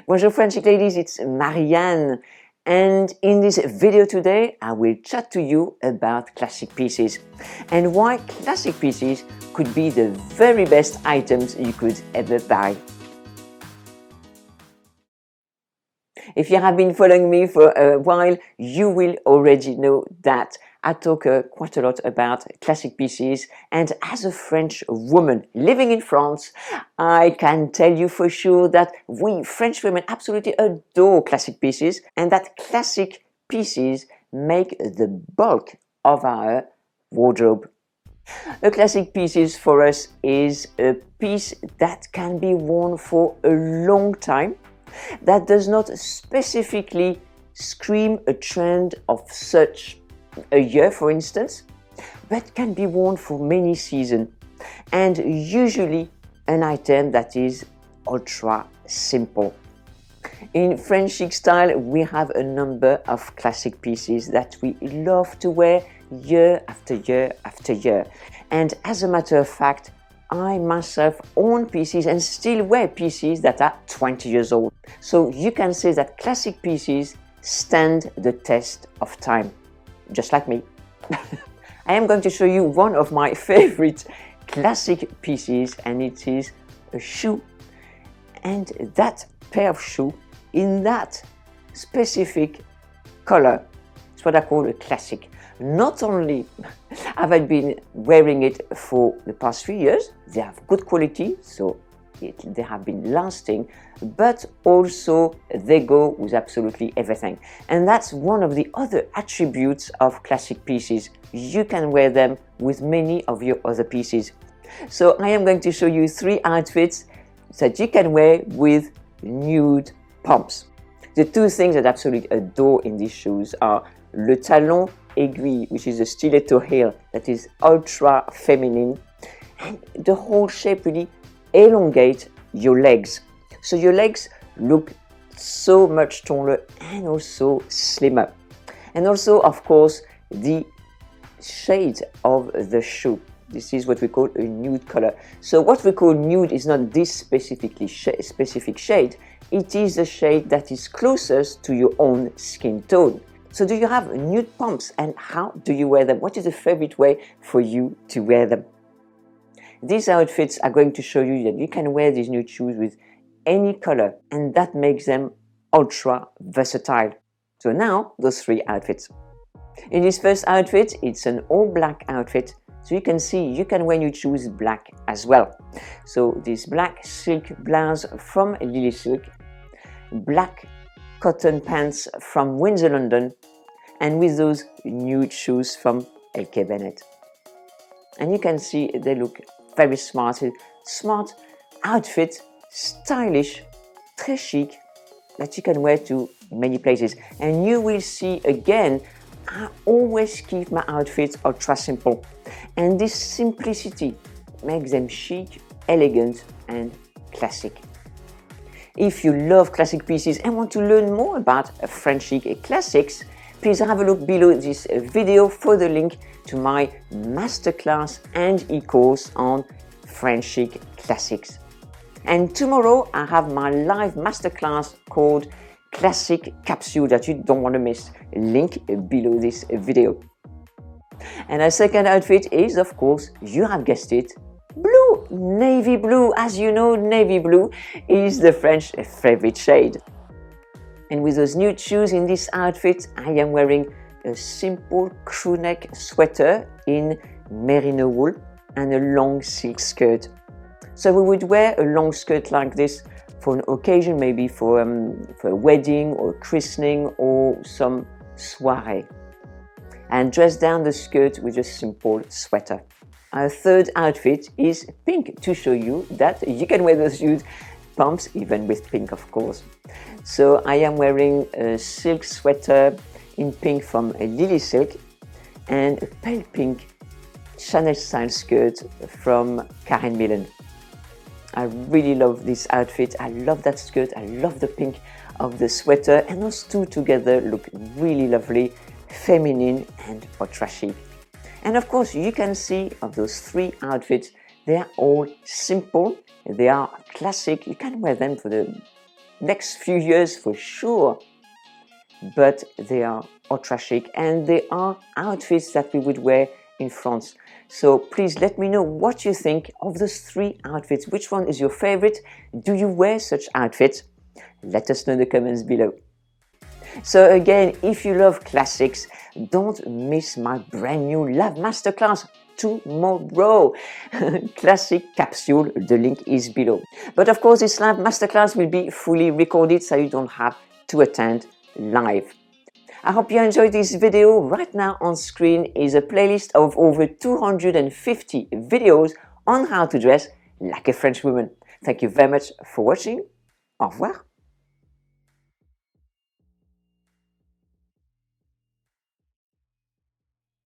Bonjour French ladies, it's Marianne, and in this video today I will chat to you about classic pieces and why classic pieces could be the very best items you could ever buy. If you have been following me for a while, you will already know that I talk quite a lot about classic pieces, and as a French woman living in France, I can tell you for sure that we French women absolutely adore classic pieces, and that classic pieces make the bulk of our wardrobe. A classic piece for us is a piece that can be worn for a long time, that does not specifically scream a trend of such a year, for instance, but can be worn for many seasons, and usually an item that is ultra simple. In French chic style, we have a number of classic pieces that we love to wear year after year after year. And as a matter of fact, I myself own pieces and still wear pieces that are 20 years old. So you can say that classic pieces stand the test of time, just like me. I am going to show you one of my favorite classic pieces, and it is a shoe. And that pair of shoe in that specific color is what I call a classic. Not only have I been wearing it for the past few years, they have good quality, so they have been lasting, but also they go with absolutely everything. And that's one of the other attributes of classic pieces. You can wear them with many of your other pieces. So I am going to show you 3 outfits that you can wear with nude pumps. The 2 things that I absolutely adore in these shoes are le talon aiguille, which is a stiletto heel that is ultra feminine, and the whole shape really elongates your legs. So your legs look so much taller and also slimmer. And also, of course, the shade of the shoe. This is what we call a nude color. So what we call nude is not this specific shade, it is the shade that is closest to your own skin tone. So do you have nude pumps, and how do you wear them? What is the favorite way for you to wear them? These outfits are going to show you that you can wear these nude shoes with any color, and that makes them ultra versatile. So now, those 3 outfits. In this first outfit, it's an all black outfit. So you can see you can wear nude shoes black as well. So this black silk blouse from Lily Silk, black cotton pants from Windsor London, and with those nude shoes from LK Bennett. And you can see they look very smart outfit, stylish, très chic, that you can wear to many places. And you will see again, I always keep my outfits ultra simple, and this simplicity makes them chic, elegant, and classic. If you love classic pieces and want to learn more about French chic classics, please have a look below this video for the link to my masterclass and e-course on French chic classics. And tomorrow I have my live masterclass called Classic Capsule that you don't want to miss. Link below this video. And our second outfit is, of course, you have guessed it, blue, navy blue. As you know, navy blue is the French favorite shade. And with those nude shoes in this outfit, I am wearing a simple crew neck sweater in merino wool and a long silk skirt. So we would wear a long skirt like this for an occasion, maybe for a wedding or a christening or some soiree, and dress down the skirt with a simple sweater. Our third outfit is pink, to show you that you can wear those nude pumps even with pink, of course. So I am wearing a silk sweater in pink from Lily Silk and a pale pink Chanel style skirt from Karen Millen. I really love this outfit. I love that skirt. I love the pink of the sweater, and those 2 together look really lovely, feminine and ultra chic. And of course, you can see of those 3 outfits, they are all simple, they are classic. You can wear them for the next few years for sure. But they are ultra chic and they are outfits that we would wear in France. So please let me know what you think of those 3 outfits. Which one is your favorite? Do you wear such outfits? Let us know in the comments below. So again, if you love classics, don't miss my brand new Love Masterclass tomorrow. Classic capsule, the link is below. But of course, this Love Masterclass will be fully recorded so you don't have to attend live. I hope you enjoyed this video. Right now on screen is a playlist of over 250 videos on how to dress like a French woman. Thank you very much for watching. Au revoir.